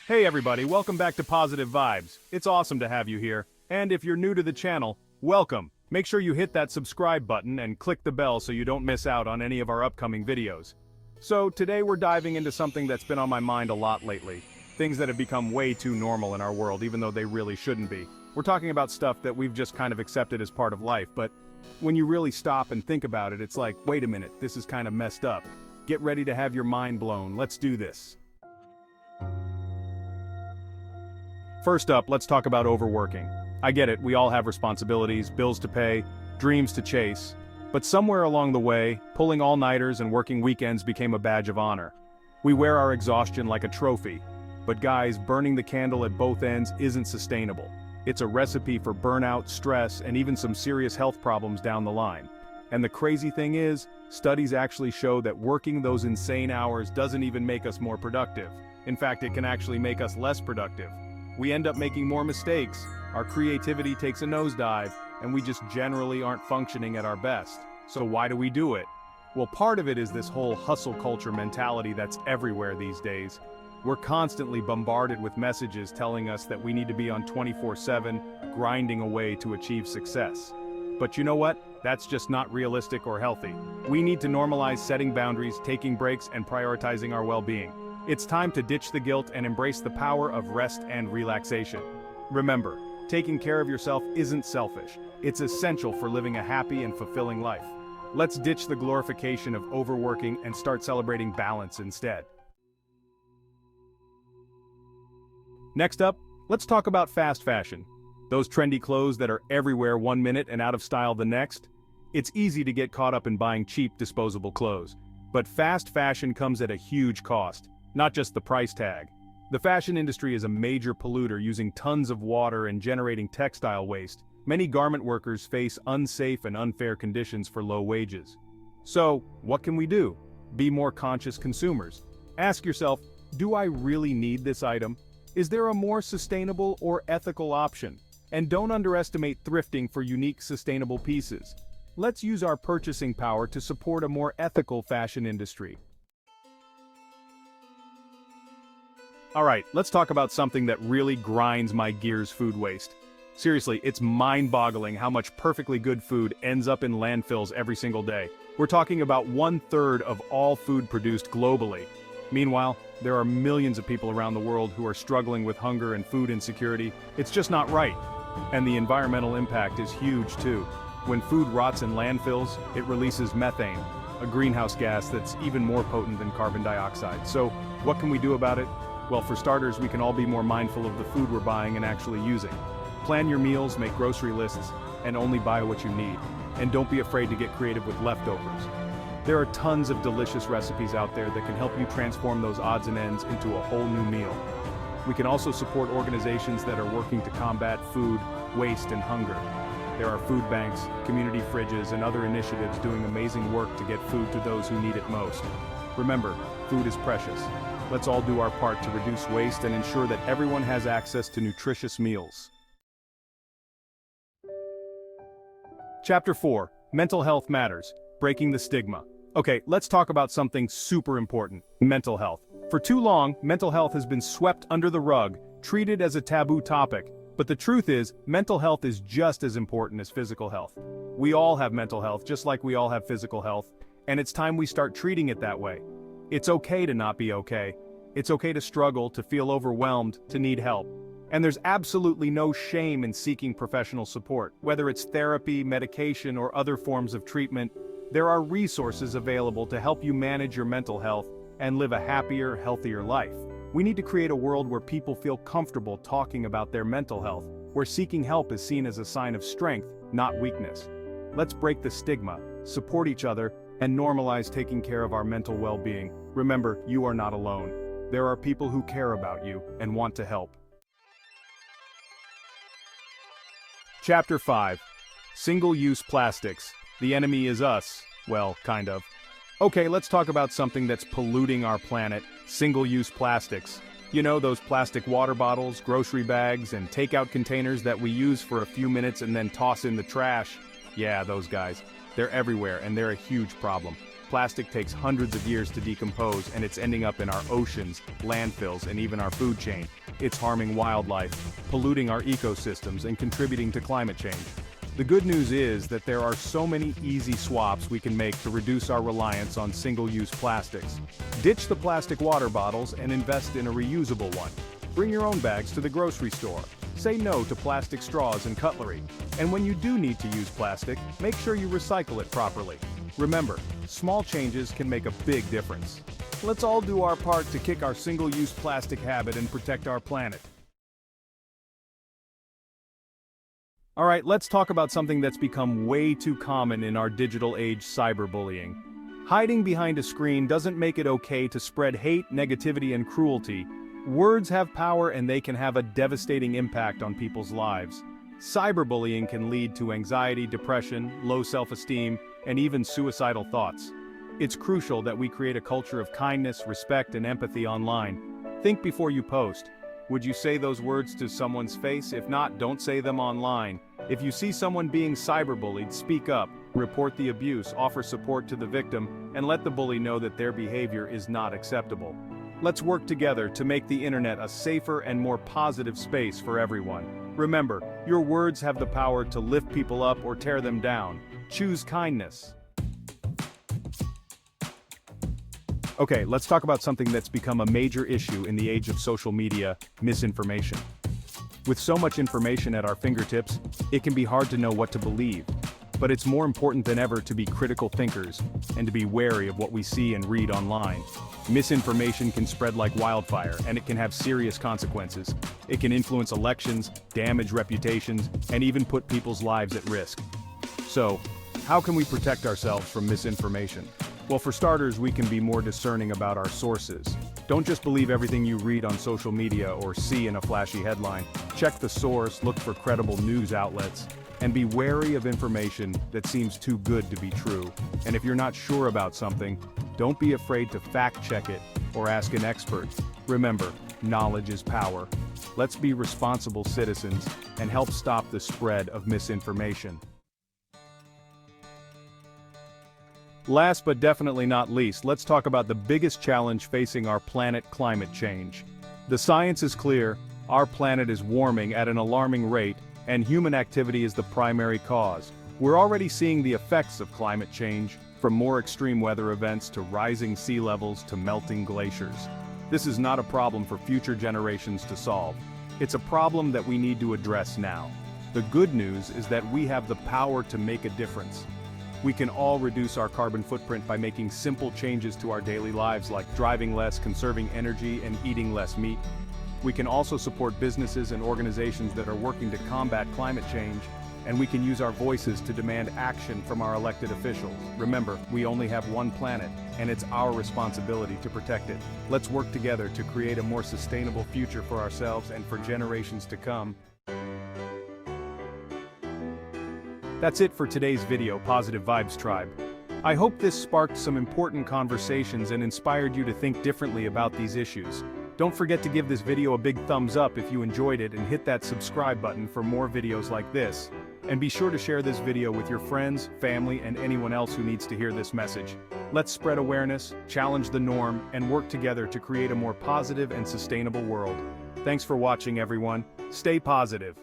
Hey everybody, welcome back to Positive Vibes. It's awesome to have you here. And if you're new to the channel, welcome. Make sure you hit that subscribe button and click the bell so you don't miss out on any of our upcoming videos. So today we're diving into something that's been on my mind a lot lately. Things that have become way too normal in our world even though they really shouldn't be. We're talking about stuff that we've just kind of accepted as part of life, but when you really stop and think about it, it's like, wait a minute, this is kind of messed up. Get ready to have your mind blown. Let's do this. First up, let's talk about overworking. I get it, we all have responsibilities, bills to pay, dreams to chase. But somewhere along the way, pulling all-nighters and working weekends became a badge of honor. We wear our exhaustion like a trophy. But guys, burning the candle at both ends isn't sustainable. It's a recipe for burnout, stress, and even some serious health problems down the line. And the crazy thing is, studies actually show that working those insane hours doesn't even make us more productive. In fact, it can actually make us less productive. We end up making more mistakes, our creativity takes a nosedive, and we just generally aren't functioning at our best. So why do we do it? Well, part of it is this whole hustle culture mentality that's everywhere these days. We're constantly bombarded with messages telling us that we need to be on 24/7, grinding away to achieve success. But you know what? That's just not realistic or healthy. We need to normalize setting boundaries, taking breaks, and prioritizing our well-being. It's time to ditch the guilt and embrace the power of rest and relaxation. Remember, taking care of yourself isn't selfish. It's essential for living a happy and fulfilling life. Let's ditch the glorification of overworking and start celebrating balance instead. Next up, let's talk about fast fashion. Those trendy clothes that are everywhere one minute and out of style the next. It's easy to get caught up in buying cheap, disposable clothes. But fast fashion comes at a huge cost. Not just the price tag. The fashion industry is a major polluter using tons of water and generating textile waste. Many garment workers face unsafe and unfair conditions for low wages. So, what can we do? Be more conscious consumers. Ask yourself, do I really need this item? Is there a more sustainable or ethical option? And don't underestimate thrifting for unique sustainable pieces. Let's use our purchasing power to support a more ethical fashion industry. Alright, let's talk about something that really grinds my gears: food waste. Seriously, it's mind-boggling how much perfectly good food ends up in landfills every single day. We're talking about 1/3 of all food produced globally. Meanwhile, there are millions of people around the world who are struggling with hunger and food insecurity. It's just not right. And the environmental impact is huge too. When food rots in landfills, it releases methane, a greenhouse gas that's even more potent than carbon dioxide. So, what can we do about it? Well, for starters, we can all be more mindful of the food we're buying and actually using. Plan your meals, make grocery lists, and only buy what you need. And don't be afraid to get creative with leftovers. There are tons of delicious recipes out there that can help you transform those odds and ends into a whole new meal. We can also support organizations that are working to combat food waste and hunger. There are food banks, community fridges, and other initiatives doing amazing work to get food to those who need it most. Remember, food is precious. Let's all do our part to reduce waste and ensure that everyone has access to nutritious meals. Chapter 4. Mental Health Matters. Breaking the Stigma. Okay, let's talk about something super important: mental health. For too long, mental health has been swept under the rug, treated as a taboo topic. But the truth is, mental health is just as important as physical health. We all have mental health just like we all have physical health, and it's time we start treating it that way. It's okay to not be okay. It's okay to struggle, to feel overwhelmed, to need help. And there's absolutely no shame in seeking professional support. Whether it's therapy, medication, or other forms of treatment, there are resources available to help you manage your mental health and live a happier, healthier life. We need to create a world where people feel comfortable talking about their mental health, where seeking help is seen as a sign of strength, not weakness. Let's break the stigma, support each other, and normalize taking care of our mental well-being. Remember, you are not alone. There are people who care about you and want to help. Chapter 5. Single-use plastics. The enemy is us. Well, kind of. Okay, let's talk about something that's polluting our planet: single-use plastics. You know, those plastic water bottles, grocery bags, and takeout containers that we use for a few minutes and then toss in the trash. Yeah, those guys. They're everywhere, and they're a huge problem. Plastic takes hundreds of years to decompose, and it's ending up in our oceans, landfills, and even our food chain. It's harming wildlife, polluting our ecosystems, and contributing to climate change. The good news is that there are so many easy swaps we can make to reduce our reliance on single-use plastics. Ditch the plastic water bottles and invest in a reusable one. Bring your own bags to the grocery store. Say no to plastic straws and cutlery. And when you do need to use plastic, make sure you recycle it properly. Remember, small changes can make a big difference. Let's all do our part to kick our single-use plastic habit and protect our planet. Alright, let's talk about something that's become way too common in our digital age: cyberbullying. Hiding behind a screen doesn't make it okay to spread hate, negativity, and cruelty. Words have power, and they can have a devastating impact on people's lives. Cyberbullying can lead to anxiety, depression, low self-esteem, and even suicidal thoughts. It's crucial that we create a culture of kindness, respect, and empathy online. Think before you post. Would you say those words to someone's face? If not, don't say them online. If you see someone being cyberbullied, speak up, report the abuse, offer support to the victim, and let the bully know that their behavior is not acceptable. Let's work together to make the internet a safer and more positive space for everyone. Remember, your words have the power to lift people up or tear them down. Choose kindness. Okay, let's talk about something that's become a major issue in the age of social media: misinformation. With so much information at our fingertips, it can be hard to know what to believe. But it's more important than ever to be critical thinkers and to be wary of what we see and read online. Misinformation can spread like wildfire, and it can have serious consequences. It can influence elections, damage reputations, and even put people's lives at risk. So, how can we protect ourselves from misinformation? Well, for starters, we can be more discerning about our sources. Don't just believe everything you read on social media or see in a flashy headline. Check the source, look for credible news outlets, and be wary of information that seems too good to be true. And if you're not sure about something, don't be afraid to fact-check it or ask an expert. Remember, knowledge is power. Let's be responsible citizens and help stop the spread of misinformation. Last but definitely not least, let's talk about the biggest challenge facing our planet: climate change. The science is clear: our planet is warming at an alarming rate, and human activity is the primary cause. We're already seeing the effects of climate change, from more extreme weather events to rising sea levels to melting glaciers. This is not a problem for future generations to solve. It's a problem that we need to address now. The good news is that we have the power to make a difference. We can all reduce our carbon footprint by making simple changes to our daily lives, like driving less, conserving energy, and eating less meat. We can also support businesses and organizations that are working to combat climate change, and we can use our voices to demand action from our elected officials. Remember, we only have one planet, and it's our responsibility to protect it. Let's work together to create a more sustainable future for ourselves and for generations to come. That's it for today's video, Positive Vibes Tribe. I hope this sparked some important conversations and inspired you to think differently about these issues. Don't forget to give this video a big thumbs up if you enjoyed it, and hit that subscribe button for more videos like this. And be sure to share this video with your friends, family, and anyone else who needs to hear this message. Let's spread awareness, challenge the norm, and work together to create a more positive and sustainable world. Thanks for watching, everyone. Stay positive.